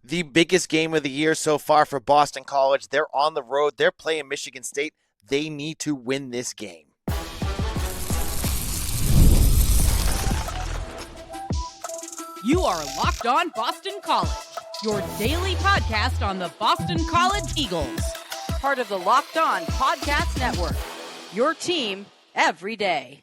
The biggest game of the year so far for Boston College. They're on the road. They're playing Michigan State. They need to win this game. You are Locked On Boston College, your daily podcast on the Boston College Eagles. Part of the Locked On Podcast Network, your team every day.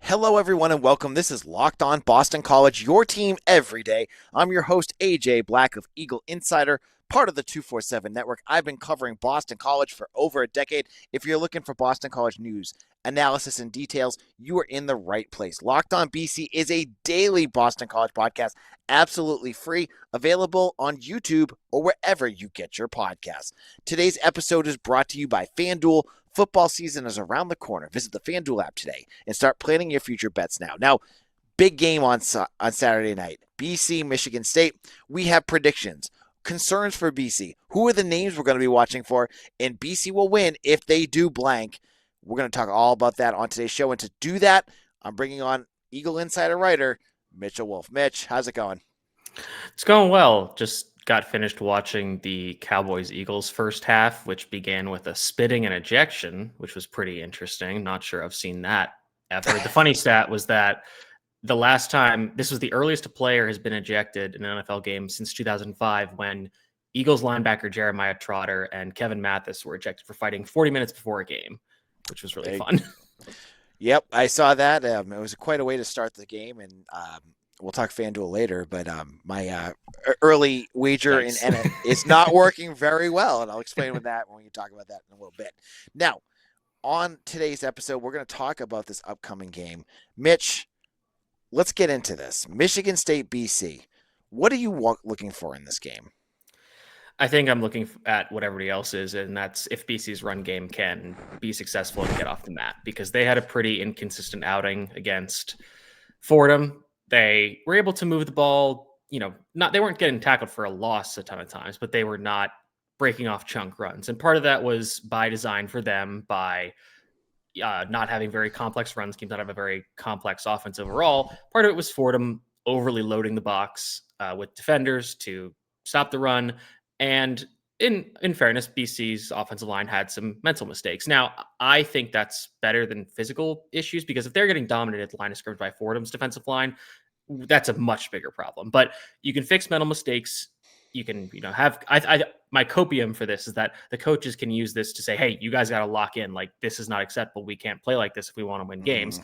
Hello, everyone, and welcome. This is Locked On Boston College, your team every day. I'm your host, AJ Black of Eagle Insider, part of the 247 Network. I've been covering Boston College for over a decade. If you're looking for Boston College news, analysis, and details, you are in the right place. Locked On BC is a daily Boston College podcast, absolutely free, available on YouTube or wherever you get your podcasts. Today's episode is brought to you by FanDuel. Football season is around the corner. Visit the FanDuel app today and start planning your future bets now. Now, big game on Saturday night. BC, Michigan State. We have predictions, concerns for BC. Who are the names we're going to be watching for? And BC will win if they do blank. We're going to talk all about that on today's show. And to do that, I'm bringing on Eagle Insider writer Mitchell Wolfe. Mitch, how's it going? It's going well. Just got finished watching the Cowboys-Eagles first half, which began with a spitting and ejection, which was pretty interesting. Not sure I've seen that ever. The funny stat was that the last time, this was the earliest a player has been ejected in an NFL game since 2005, when Eagles linebacker Jeremiah Trotter and Kevin Mathis were ejected for fighting 40 minutes before a game, which was really fun. Yep, I saw that. It was quite a way to start the game, and we'll talk FanDuel later, but my early wager in NF is not working very well, and I'll explain with that when we talk about that in a little bit. Now, on today's episode, we're going to talk about this upcoming game. Mitch, let's get into this. Michigan State, BC. What are you looking for in this game? I think I'm looking at what everybody else is, and that's if BC's run game can be successful and get off the mat, because they had a pretty inconsistent outing against Fordham. They were able to move the ball, they weren't getting tackled for a loss a ton of times, but they were not breaking off chunk runs. And part of that was by design for them, by not having very complex run schemes, not have a very complex offense overall. Part of it was Fordham overly loading the box with defenders to stop the run. And in fairness, BC's offensive line had some mental mistakes. Now, I think that's better than physical issues, because if they're getting dominated at the line of scrimmage by Fordham's defensive line, that's a much bigger problem. But you can fix mental mistakes. You can, have my copium for this is that the coaches can use this to say, hey, you guys got to lock in. Like, this is not acceptable. We can't play like this if we want to win games.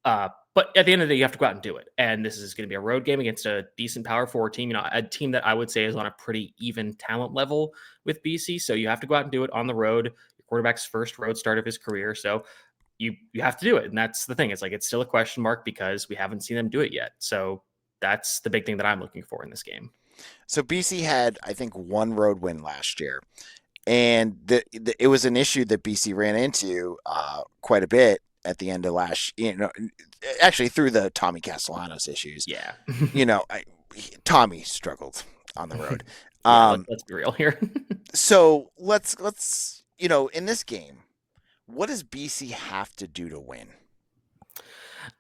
But at the end of the day, you have to go out and do it. And this is going to be a road game against a decent Power 4 team, a team that I would say is on a pretty even talent level with BC. So you have to go out and do it on the road. Your quarterback's first road start of his career. So you have to do it. And that's the thing. It's like, it's still a question mark because we haven't seen them do it yet. So that's the big thing that I'm looking for in this game. So BC had, I think, one road win last year. And it was an issue that BC ran into quite a bit at the end of actually through the Tommy Castellanos issues. Yeah. Tommy struggled on the road. Let's be real here. So let's in this game, what does BC have to do to win?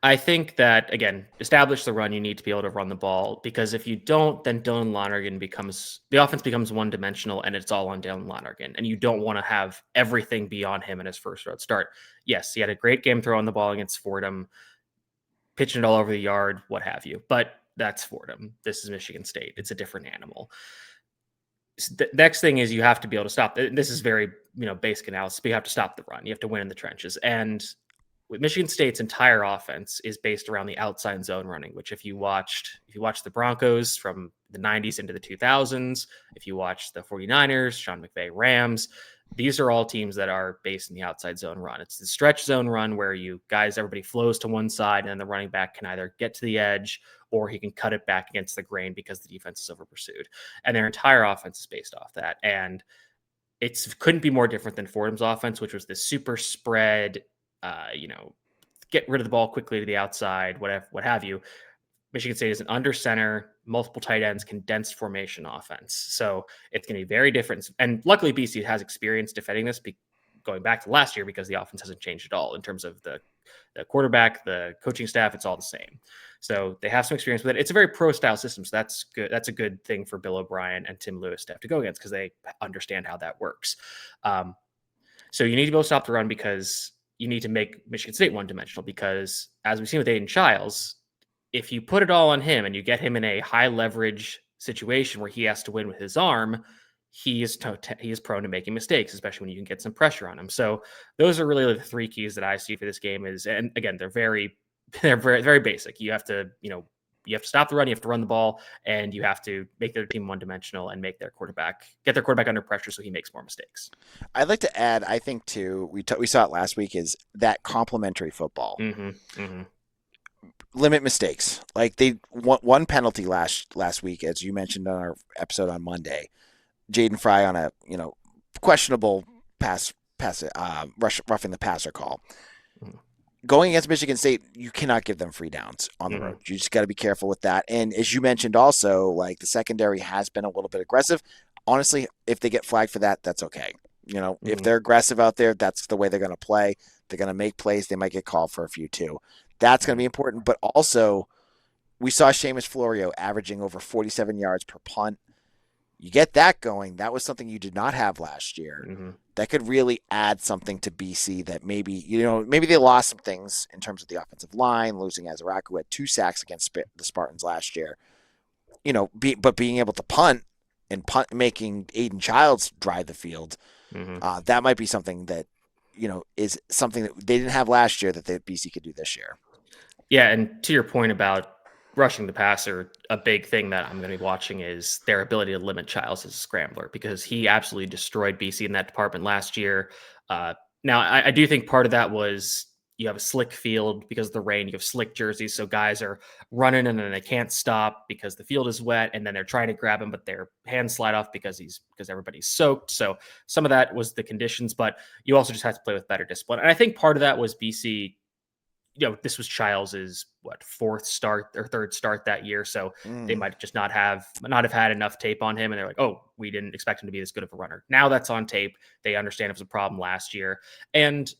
I think that, again, establish the run. You need to be able to run the ball, because if you don't, then Dylan Lonergan the offense becomes one-dimensional, and it's all on Dylan Lonergan. And you don't want to have everything be on him in his first road start. Yes, he had a great game throwing the ball against Fordham, pitching it all over the yard, what have you. But that's Fordham. This is Michigan State. It's a different animal. The next thing is you have to be able to stop. This is very, basic analysis, but you have to stop the run. You have to win in the trenches. And with Michigan State's entire offense is based around the outside zone running, which if you watched the Broncos from the 90s into the 2000s, if you watch the 49ers, Sean McVay Rams, these are all teams that are based in the outside zone run. It's the stretch zone run where everybody flows to one side, and the running back can either get to the edge or he can cut it back against the grain because the defense is over pursued. And their entire offense is based off that. And it couldn't be more different than Fordham's offense, which was this super spread, get rid of the ball quickly to the outside, what have you. Michigan State is an under center, multiple tight ends, condensed formation offense. So it's going to be very different. And luckily, BC has experience defending this going back to last year, because the offense hasn't changed at all in terms of the the quarterback, the coaching staff, it's all the same. So they have some experience with it. It's a very pro style system. So that's good. That's a good thing for Bill O'Brien and Tim Lewis to have to go against because they understand how that works. So you need to be able to stop the run because you need to make Michigan State one-dimensional because, as we've seen with Aiden Childs, if you put it all on him and you get him in a high-leverage situation where he has to win with his arm, he is prone to making mistakes, especially when you can get some pressure on him. So those are really the three keys that I see for this game. And again, they're very, very basic. You have to stop the run, you have to run the ball, and you have to make their team one-dimensional and get their quarterback under pressure so he makes more mistakes. I'd like to add, I think too, we saw it last week, is that complementary football. Limit mistakes. Like they one penalty last week, as you mentioned on our episode on Monday. Jaden Fry on a questionable roughing the passer call. Going against Michigan State, you cannot give them free downs on the road. You just got to be careful with that. And as you mentioned also, like the secondary has been a little bit aggressive. Honestly, if they get flagged for that, that's okay. If they're aggressive out there, that's the way they're going to play. They're going to make plays. They might get called for a few too. That's going to be important. But also, we saw Seamus Florio averaging over 47 yards per punt. You get that going. That was something you did not have last year. That could really add something to BC that maybe they lost some things in terms of the offensive line, losing Azaraku, who had 2 sacks against the Spartans last year. But being able to punt, making Aiden Childs drive the field, that might be something that, is something that they didn't have last year that the BC could do this year. Yeah, and to your point about rushing the passer, a big thing that I'm going to be watching is their ability to limit Childs as a scrambler because he absolutely destroyed BC in that department last year. Now, I do think part of that was you have a slick field because of the rain. You have slick jerseys, so guys are running and then they can't stop because the field is wet, and then they're trying to grab him, but their hands slide off because everybody's soaked. So some of that was the conditions, but you also just have to play with better discipline. And I think part of that was BC. This was Childs' fourth start or third start that year, so they might just not have had enough tape on him, and they're like, "Oh, we didn't expect him to be this good of a runner." Now that's on tape. They understand it was a problem last year, and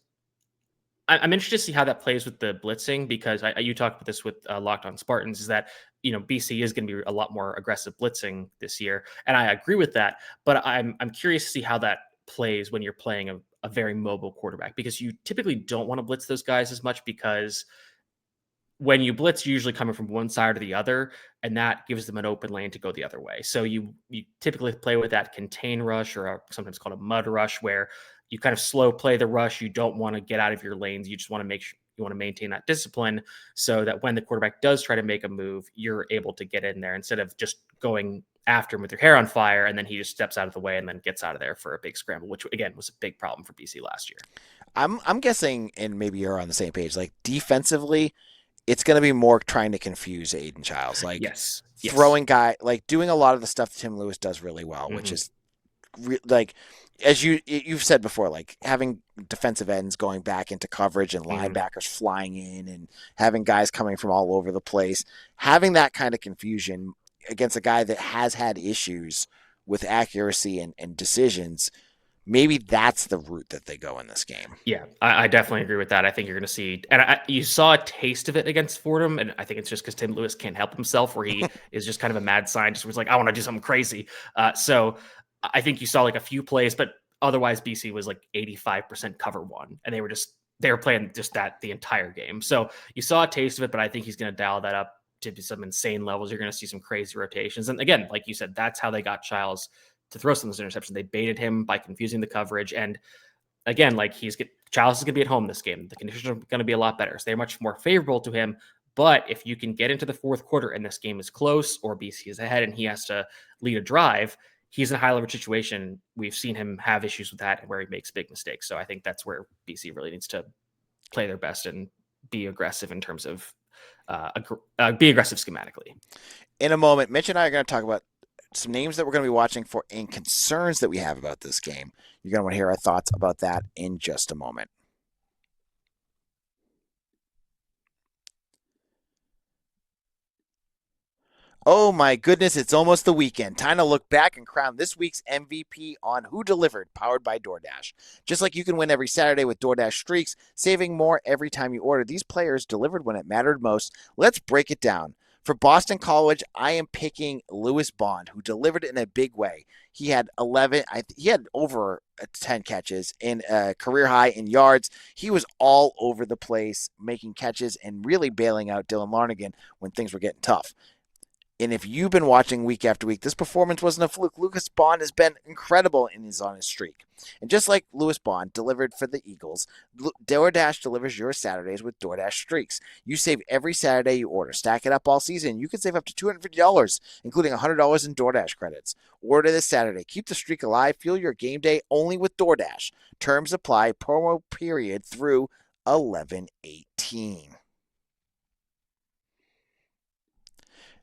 I'm interested to see how that plays with the blitzing because you talked about this with Locked On Spartans. Is that BC is going to be a lot more aggressive blitzing this year, and I agree with that. But I'm curious to see how that plays when you're playing a very mobile quarterback because you typically don't want to blitz those guys as much because when you blitz, you're usually coming from one side or the other, and that gives them an open lane to go the other way. So you typically play with that contain rush or sometimes called a mud rush where you kind of slow play the rush. You don't want to get out of your lanes. You just want to make sure you want to maintain that discipline so that when the quarterback does try to make a move, you're able to get in there instead of just going after him with your hair on fire, and then he just steps out of the way and then gets out of there for a big scramble, which again was a big problem for BC last year. I'm guessing, and maybe you're on the same page, like defensively, it's going to be more trying to confuse Aiden Childs. Like throwing like doing a lot of the stuff Tim Lewis does really well, which is like, as you've said before, like having defensive ends going back into coverage and linebackers flying in and having guys coming from all over the place, having that kind of confusion against a guy that has had issues with accuracy and decisions, maybe that's the route that they go in this game. Yeah, I definitely agree with that. I think you're going to see, and you saw a taste of it against Fordham, and I think it's just because Tim Lewis can't help himself, where he is just kind of a mad scientist, where he's like, I want to do something crazy. So I think you saw like a few plays, but otherwise BC was like 85% cover one, and they were playing just that the entire game. So you saw a taste of it, but I think he's going to dial that up to some insane levels. You're going to see some crazy rotations. And again, like you said, that's how they got Childs to throw some of those interceptions. They baited him by confusing the coverage. And again, like Childs is going to be at home this game. The conditions are going to be a lot better. So they're much more favorable to him. But if you can get into the fourth quarter and this game is close or BC is ahead and he has to lead a drive, he's in a high leverage situation. We've seen him have issues with that and where he makes big mistakes. So I think that's where BC really needs to play their best and be aggressive in terms of be aggressive schematically. In a moment, Mitch and I are going to talk about some names that we're going to be watching for and concerns that we have about this game. You're going to want to hear our thoughts about that in just a moment. Oh my goodness, it's almost the weekend. Time to look back and crown this week's MVP on Who Delivered, powered by DoorDash. Just like you can win every Saturday with DoorDash Streaks, saving more every time you order, these players delivered when it mattered most. Let's break it down. For Boston College, I am picking Lewis Bond, who delivered in a big way. He had he had over 10 catches in a career high in yards. He was all over the place, making catches and really bailing out Dylan Lonergan when things were getting tough. And if you've been watching week after week, this performance wasn't a fluke. Lewis Bond has been incredible in his on his streak. And just like Lewis Bond delivered for the Eagles, DoorDash delivers your Saturdays with DoorDash Streaks. You save every Saturday you order. Stack it up all season. You can save up to $250, including $100 in DoorDash credits. Order this Saturday. Keep the streak alive. Fuel your game day only with DoorDash. Terms apply. Promo period through 11/18.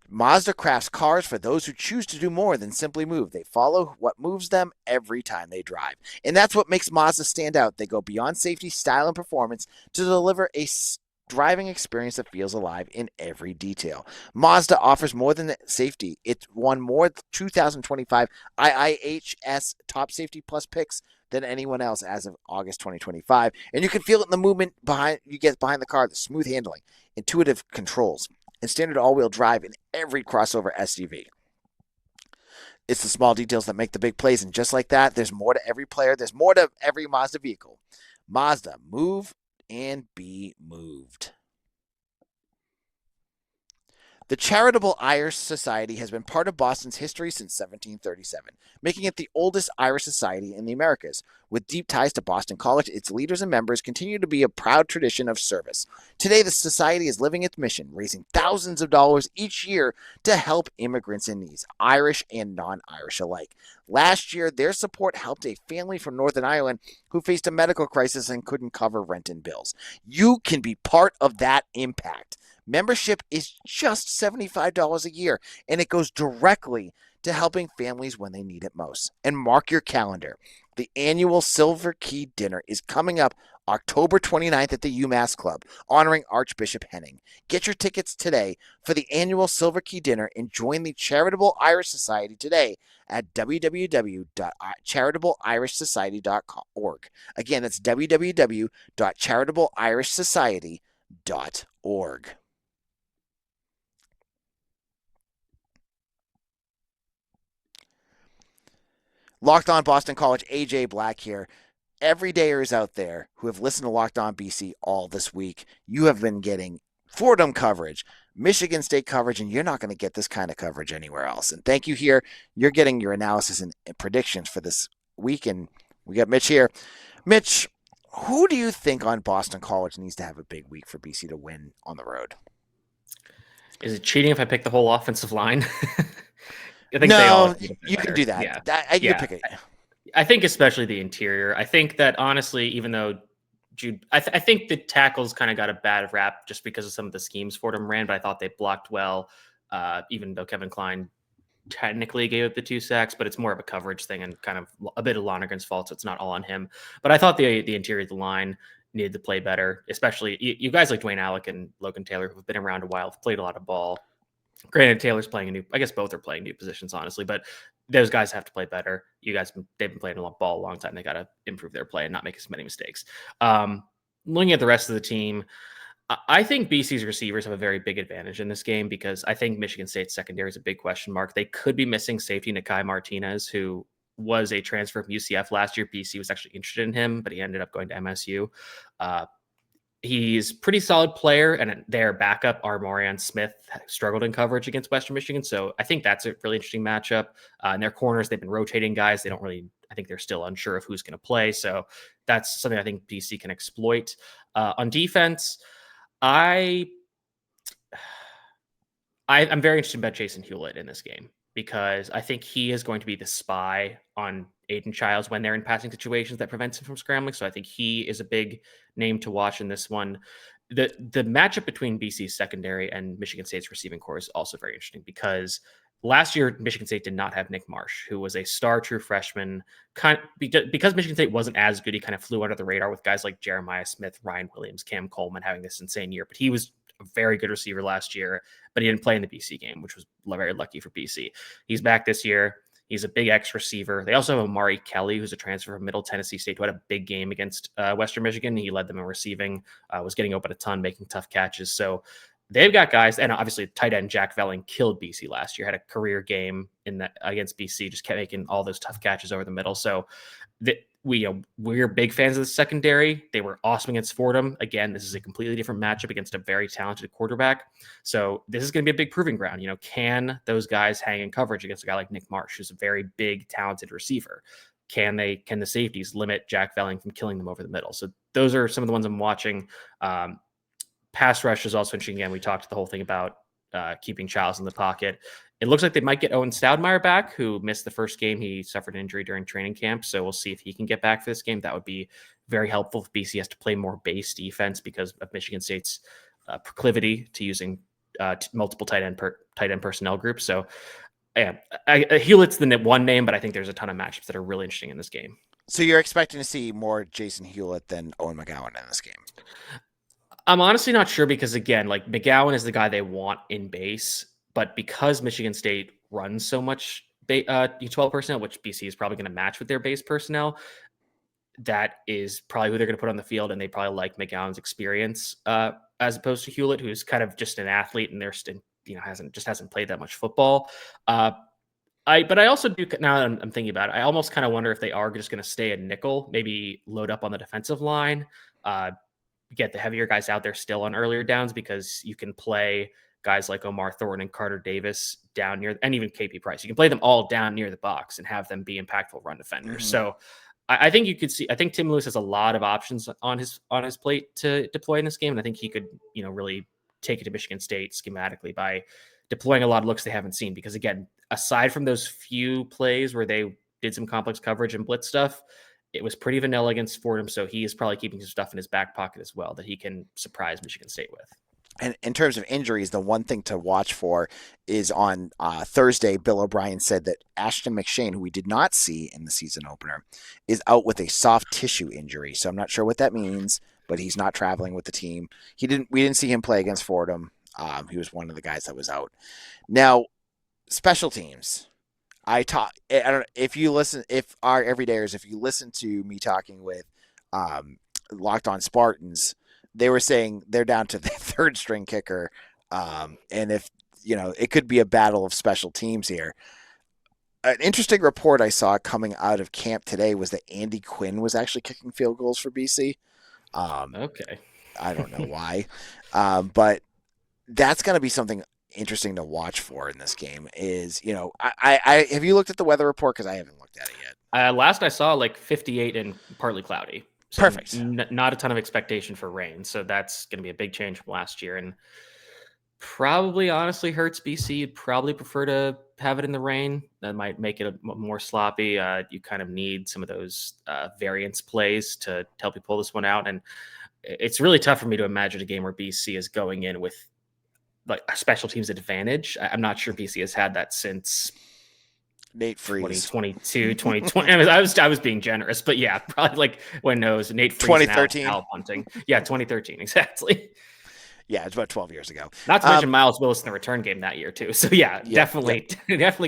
Mazda crafts cars for those who choose to do more than simply move. They follow what moves them every time they drive. And that's what makes Mazda stand out. They go beyond safety, style, and performance to deliver a driving experience that feels alive in every detail. Mazda offers more than safety. It won more 2025 IIHS Top Safety Plus picks than anyone else as of August 2025. And you can feel it in the movement you get behind the car, the smooth handling, intuitive controls, and standard all-wheel drive in every crossover SUV. It's the small details that make the big plays, and just like that, there's more to every player. There's more to every Mazda vehicle. Mazda, move and be moved. The Charitable Irish Society has been part of Boston's history since 1737, making it the oldest Irish society in the Americas. With deep ties to Boston College, its leaders and members continue to be a proud tradition of service. Today, the society is living its mission, raising thousands of dollars each year to help immigrants in need, Irish and non-Irish alike. Last year, their support helped a family from Northern Ireland who faced a medical crisis and couldn't cover rent and bills. You can be part of that impact. Membership is just $75 a year, and it goes directly to helping families when they need it most. And mark your calendar. The annual Silver Key Dinner is coming up October 29th at the UMass Club, honoring Archbishop Henning. Get your tickets today for the annual Silver Key Dinner and join the Charitable Irish Society today at www.charitableirishsociety.org. Again, that's www.charitableirishsociety.org. Locked On Boston College, AJ Black here. Everydayers out there who have listened to Locked On BC all this week, you have been getting Fordham coverage, Michigan State coverage, and you're not going to get this kind of coverage anywhere else. And thank you here. You're getting your analysis and predictions for this week, and we got Mitch here. Mitch, who do you think on Boston College needs to have a big week for BC to win on the road? Is it cheating if I pick the whole offensive line? I think no, you can do that. Yeah. You can pick it. I think especially the interior. I think that honestly, even though Jude, I think the tackles kind of got a bad rap just because of some of the schemes Fordham ran, but I thought they blocked well, even though Kevin Klein technically gave up the 2 sacks, but it's more of a coverage thing and kind of a bit of Lonergan's fault, so it's not all on him. But I thought the interior of the line needed to play better, especially you guys like Dwayne Alec and Logan Taylor, who've been around a while, have played a lot of ball. Granted, Taylor's playing I guess both are playing new positions, honestly, but those guys have to play better. They've been playing ball a long time. They got to improve their play and not make as many mistakes. Looking at the rest of the team, I think BC's receivers have a very big advantage in this game because I think Michigan State's secondary is a big question mark. They could be missing safety Nakai Martinez, who was a transfer from UCF last year. BC was actually interested in him, but he ended up going to MSU. He's a pretty solid player, and their backup, Armorian Smith, struggled in coverage against Western Michigan. So I think that's a really interesting matchup. In their corners, they've been rotating guys. I think they're still unsure of who's going to play. So that's something I think BC can exploit. On defense, I'm very interested about Jason Hewlett in this game because I think he is going to be the spy on Aiden Childs when they're in passing situations that prevents him from scrambling. So I think he is a big name to watch in this one. The matchup between BC's secondary and Michigan State's receiving core is also very interesting because last year Michigan State did not have Nick Marsh, who was a star true freshman. Because Michigan State wasn't as good, he kind of flew under the radar with guys like Jeremiah Smith, Ryan Williams, Cam Coleman having this insane year. But he was a very good receiver last year, but he didn't play in the BC game, which was very lucky for BC. He's back this year. He's a big X receiver. They also have Amari Kelly, who's a transfer from Middle Tennessee State, who had a big game against Western Michigan. He led them in receiving, was getting open a ton, making tough catches. So they've got guys, and obviously tight end Jack Velling killed BC last year, had a career game in that against BC, just kept making all those tough catches over the middle. So we're big fans of the secondary. They were awesome against Fordham. Again, this is a completely different matchup against a very talented quarterback. So this is going to be a big proving ground. Can those guys hang in coverage against a guy like Nick Marsh, who's a very big, talented receiver? Can the safeties limit Jack Velling from killing them over the middle? So those are some of the ones I'm watching. Pass rush is also interesting. Again, we talked the whole thing about keeping Childs in the pocket. It looks like they might get Owen Stoudemire back, who missed the first game. He suffered an injury during training camp, so we'll see if he can get back for this game. That would be very helpful if BC has to play more base defense because of Michigan State's proclivity to using multiple tight end personnel groups. So, yeah, Hewlett's the one name, but I think there's a ton of matchups that are really interesting in this game. So you're expecting to see more Jason Hewlett than Owen McGowan in this game? I'm honestly not sure because, again, like McGowan is the guy they want in base, but because Michigan State runs so much U12 personnel, which BC is probably going to match with their base personnel, that is probably who they're going to put on the field, and they probably like McGowan's experience as opposed to Hewlett, who's kind of just an athlete and hasn't played that much football. But I also do, now that I'm thinking about it, I almost kind of wonder if they are just going to stay at nickel, maybe load up on the defensive line, get the heavier guys out there still on earlier downs, because you can play guys like Omar Thornton and Carter Davis down near, and even KP Price. You can play them all down near the box and have them be impactful run defenders. Mm-hmm. So I think you could see, I think Tim Lewis has a lot of options on his plate to deploy in this game. And I think he could, really take it to Michigan State schematically by deploying a lot of looks they haven't seen. Because again, aside from those few plays where they did some complex coverage and blitz stuff, it was pretty vanilla against Fordham. So he is probably keeping some stuff in his back pocket as well that he can surprise Michigan State with. And in terms of injuries, the one thing to watch for is on Thursday, Bill O'Brien said that Ashton McShane, who we did not see in the season opener, is out with a soft tissue injury. So I'm not sure what that means, but he's not traveling with the team. We didn't see him play against Fordham. He was one of the guys that was out. Now, special teams. I don't know if you listen, if our everydayers, if you listen to me talking with Locked On Spartans, they were saying they're down to the third string kicker. And if, it could be a battle of special teams here. An interesting report I saw coming out of camp today was that Andy Quinn was actually kicking field goals for BC. Okay. I don't know why. But that's going to be something interesting to watch for in this game is, I have you looked at the weather report? Because I haven't looked at it yet. Last I saw 58 and partly cloudy. So perfect. Not a ton of expectation for rain. So that's going to be a big change from last year. And probably honestly hurts BC. You'd probably prefer to have it in the rain. That might make it more sloppy. You kind of need some of those variance plays to help you pull this one out. And it's really tough for me to imagine a game where BC is going in with a special teams advantage. I'm not sure BC has had that since Nate Freeze 2022, 2020. I was being generous, but yeah, probably when knows Nate Freeze 2013 Al punting. Yeah, 2013 exactly. Yeah, it's about 12 years ago. Not to mention Miles Willis in the return game that year too. So definitely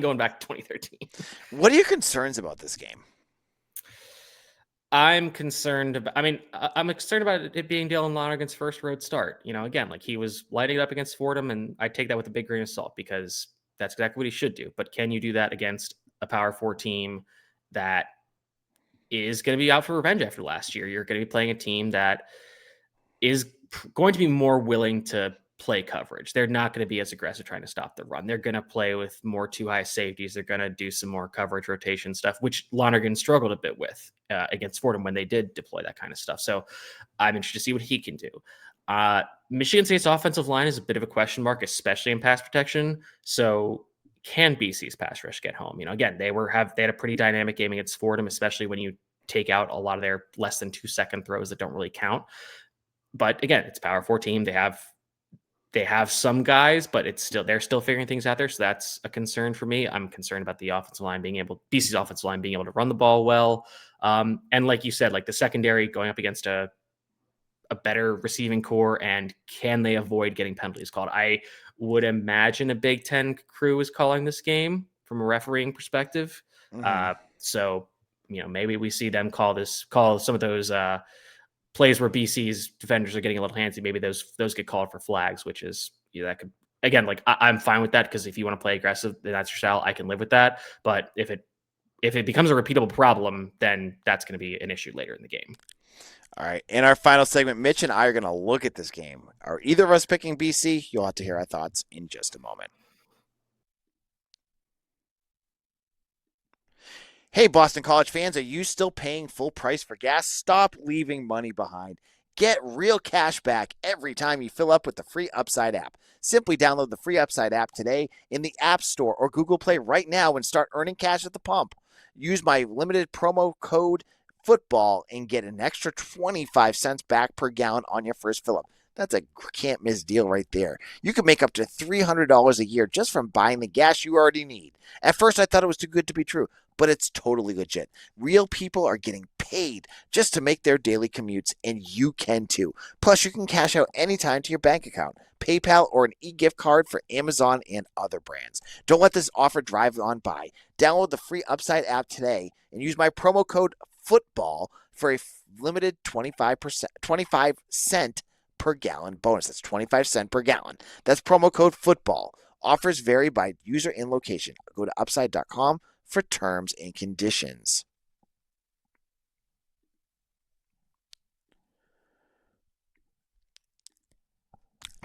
going back to 2013. What are your concerns about this game? I'm concerned about it being Dylan Lonergan's first road start. Again, he was lighting it up against Fordham, and I take that with a big grain of salt because that's exactly what he should do. But can you do that against a Power 4 team that is going to be out for revenge after last year? You're going to be playing a team that is going to be more willing to play coverage. They're not going to be as aggressive trying to stop the run. They're going to play with more too high safeties. They're going to do some more coverage rotation stuff, which Lonergan struggled a bit with against Fordham when they did deploy that kind of stuff. So I'm interested to see what he can do. Michigan State's offensive line is a bit of a question mark, especially in pass protection. So can BC's pass rush get home? Again, they had a pretty dynamic game against Fordham, especially when you take out a lot of their less than 2-second throws that don't really count. But again, it's a Power 4 team. They have some guys, but they're still figuring things out there. So that's a concern for me. I'm concerned about the BC's offensive line being able to run the ball well. And like you said, the secondary going up against a a better receiving core, and can they avoid getting penalties called? I would imagine a Big Ten crew is calling this game from a refereeing perspective. So, maybe we see them call some of those plays where BC's defenders are getting a little handsy. Maybe those get called for flags, which is, that could, again, like I'm fine with that, because if you want to play aggressive, then that's your style. I can live with that. But if it becomes a repeatable problem, then that's going to be an issue later in the game. All right. In our final segment, Mitch and I are going to look at this game. Are either of us picking BC? You'll have to hear our thoughts in just a moment. Hey, Boston College fans, are you still paying full price for gas? Stop leaving money behind. Get real cash back every time you fill up with the free Upside app. Simply download the free Upside app today in the App Store or Google Play right now and start earning cash at the pump. Use my limited promo code football and get an extra 25 cents back per gallon on your first fill up. That's a can't miss deal right there. You can make up to $300 a year just from buying the gas you already need. At first, I thought it was too good to be true, but it's totally legit. Real people are getting paid just to make their daily commutes, and you can too. Plus, you can cash out anytime to your bank account, PayPal, or an e-gift card for Amazon and other brands. Don't let this offer drive on by. Download the free Upside app today and use my promo code football for a limited 25 cent per gallon bonus. That's 25 cents per gallon. That's promo code football. Offers vary by user and location. Go to upside.com for terms and conditions.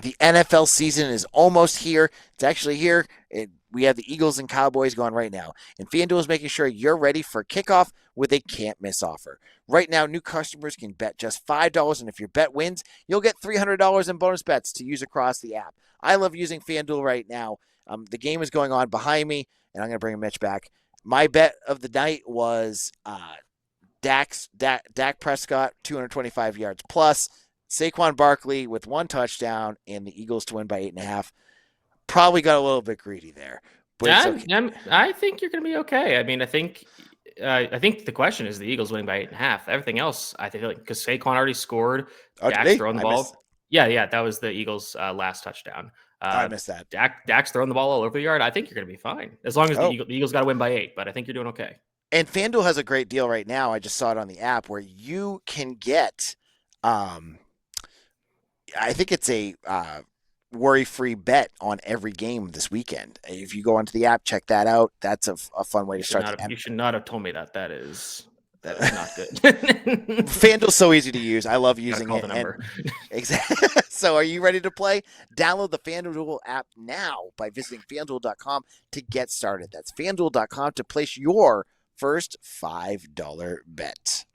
The NFL season is almost here. It's actually here. We have the Eagles and Cowboys going right now. And FanDuel is making sure you're ready for kickoff with a can't-miss offer. Right now, new customers can bet just $5, and if your bet wins, you'll get $300 in bonus bets to use across the app. I love using FanDuel right now. The game is going on behind me, and I'm going to bring Mitch back. My bet of the night was Dak Prescott, 225 yards plus, Saquon Barkley with 1 touchdown, and the Eagles to win by 8.5. Probably got a little bit greedy there. But okay. I think you're going to be okay. I mean, I think the question is the Eagles winning by 8.5. Everything else, I think, because Saquon already scored. Dak's throwing the ball. Yeah, that was the Eagles' last touchdown. I missed that. Dak's throwing the ball all over the yard. I think you're going to be fine, as long as the Eagles got to win by 8. But I think you're doing okay. And FanDuel has a great deal right now. I just saw it on the app where you can get, I think it's a worry-free bet on every game this weekend. If you go onto the app, check that out. That's a fun way to start. You should not have told me that. That is not good. FanDuel's so easy to use. I love using it. The number. Exactly. So are you ready to play? Download the FanDuel app now by visiting FanDuel.com to get started. That's FanDuel.com to place your first $5 bet.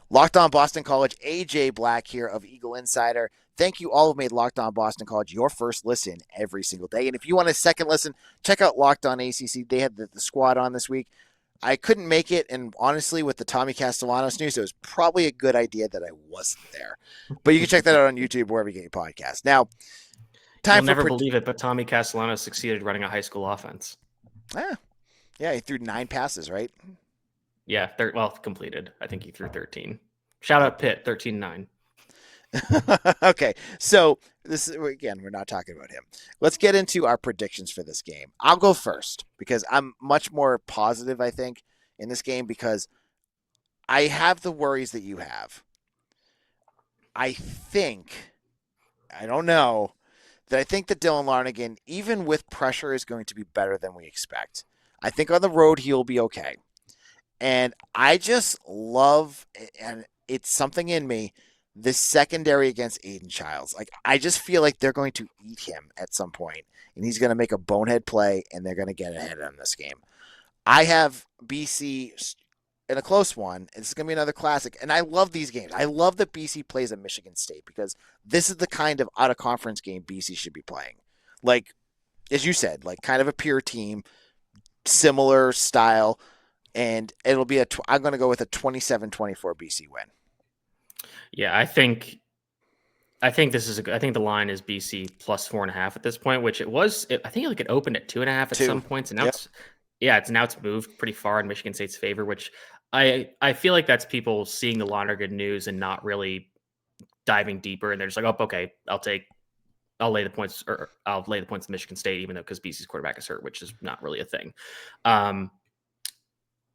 Locked On Boston College, AJ Black here of Eagle Insider. Thank you all who made Locked On Boston College your first listen every single day. And if you want a second listen, check out Locked On ACC. They had the squad on this week. I couldn't make it, and honestly, with the Tommy Castellanos news, it was probably a good idea that I wasn't there. But you can check that out on YouTube, wherever you get your podcast. Now, You'll never believe it, but Tommy Castellanos succeeded running a high school offense. Yeah, he threw 9 passes, right? Yeah, completed. I think he threw 13. Shout out Pitt, 13-9. Okay, so this is, again, we're not talking about him. Let's get into our predictions for this game. I'll go first because I'm much more positive, I think, in this game because I have the worries that you have. I think that Dylan Lonergan, even with pressure, is going to be better than we expect. I think on the road he'll be okay. And I just love, and it's something in me, this secondary against Aiden Childs. Like, I just feel like they're going to eat him at some point, and he's going to make a bonehead play, and they're going to get ahead on this game. I have BC in a close one. This is going to be another classic, and I love these games. I love that BC plays at Michigan State because this is the kind of out-of-conference game BC should be playing. Like, as you said, like kind of a pure team, similar style, and it'll be I'm going to go with a 27-24 BC win. Yeah, I think this is I think the line is BC plus 4.5 at this point, which it was. I think it opened at 2.5 at some points, and now it's moved pretty far in Michigan State's favor, which I feel like that's people seeing the Lonergan news and not really diving deeper, and they're just like, oh, okay, I'll lay the points, or I'll lay the points in Michigan State, even though because BC's quarterback is hurt, which is not really a thing.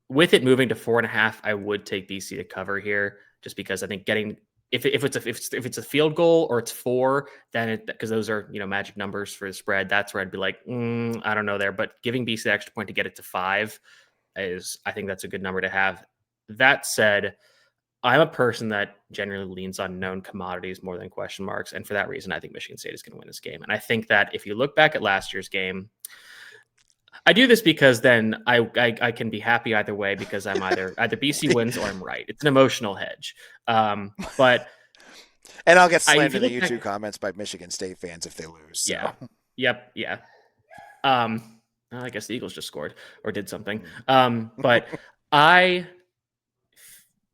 With it moving to 4.5, I would take BC to cover here, just because I think getting if it's a field goal or it's 4, then because those are magic numbers for the spread, that's where I'd be like, I don't know there. But giving BC the extra point to get it to 5 I think that's a good number to have. That said, I'm a person that generally leans on known commodities more than question marks. And for that reason, I think Michigan State is going to win this game. And I think that if you look back at last year's game, I do this because then I can be happy either way, because I'm either BC wins or I'm right. It's an emotional hedge. But and I'll get slammed in the YouTube comments by Michigan State fans if they lose. So. Yeah. Yeah. I guess the Eagles just scored or did something. But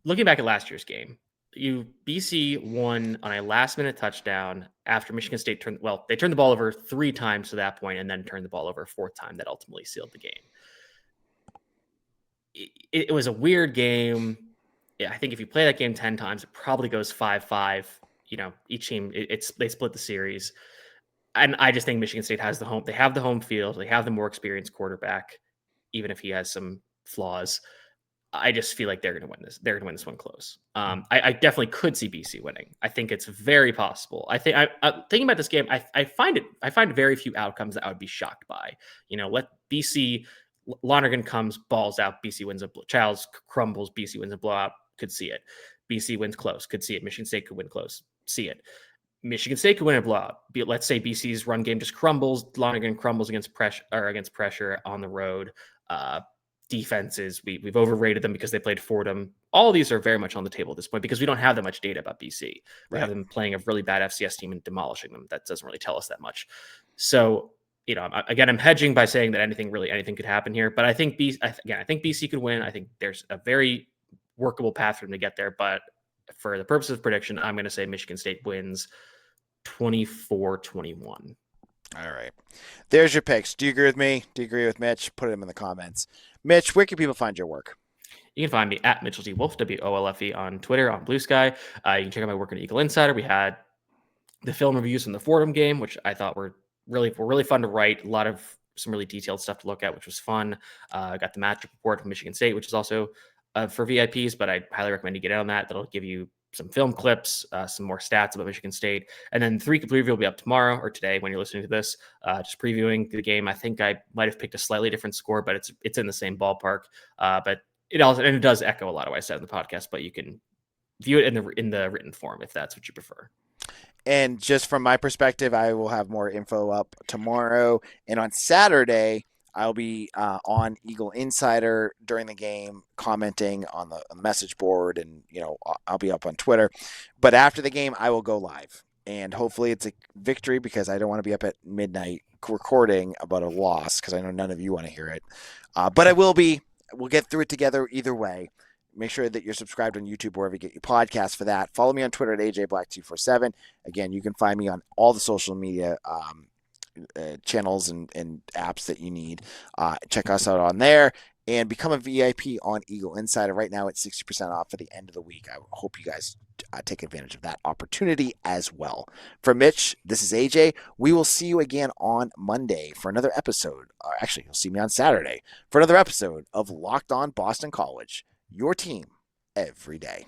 looking back at last year's game, BC won on a last-minute touchdown after Michigan State turned the ball over 3 times to that point, and then turned the ball over a 4th time that ultimately sealed the game. It was a weird game. I think if you play that game 10 times, it probably goes 5-5. Each team they split the series. And I just think Michigan State has the home. They have the home field. They have the more experienced quarterback, even if he has some flaws. I just feel like they're going to win this. They're going to win this one close. I definitely could see BC winning. I think it's very possible. I think thinking about this game, I find very few outcomes that I would be shocked by. Let BC Lonergan comes, balls out, BC wins Childs crumbles, BC wins a blowout. Could see it. BC wins close. Could see it. Michigan State could win close. See it. Michigan State could win a blowout. Let's say BC's run game just crumbles. Lonergan crumbles against pressure on the road. Defenses, we've overrated them because they played Fordham. All of these are very much on the table at this point because we don't have that much data about BC. We have them playing a really bad FCS team and demolishing them. That doesn't really tell us that much. So, I'm hedging by saying that anything could happen here. But I think BC could win. I think there's a very workable path for them to get there. But for the purpose of prediction, I'm going to say Michigan State wins 24-21. All right. There's your picks. Do you agree with me? Do you agree with Mitch? Put them in the comments. Mitch, where can people find your work? You can find me at Mitchell T. Wolfe, WOLFE, on Twitter, on Blue Sky. You can check out my work at Eagle Insider. We had the film reviews from the Fordham game, which I thought were really fun to write. A lot of some really detailed stuff to look at, which was fun. I got the matchup report from Michigan State, which is also for VIPs, but I highly recommend you get in on that. That'll give you some film clips, some more stats about Michigan State. And then 3 complete review will be up tomorrow or today when you're listening to this, just previewing the game. I think I might have picked a slightly different score, but it's in the same ballpark. But it does echo a lot of what I said in the podcast, but you can view it in the written form if that's what you prefer. And just from my perspective, I will have more info up tomorrow. And on Saturday, I'll be on Eagle Insider during the game, commenting on the message board, and I'll be up on Twitter. But after the game, I will go live, and hopefully it's a victory because I don't want to be up at midnight recording about a loss because I know none of you want to hear it. But I will be. We'll get through it together either way. Make sure that you're subscribed on YouTube wherever you get your podcasts for that. Follow me on Twitter at AJBlack247. Again, you can find me on all the social media channels and apps that you need. Check us out on there and become a VIP on Eagle Insider. Right now it's 60% off for the end of the week. I hope you guys take advantage of that opportunity as well. For Mitch, this is AJ. We will see you again on Monday for another episode. Actually, you'll see me on Saturday for another episode of Locked On Boston College, your team every day.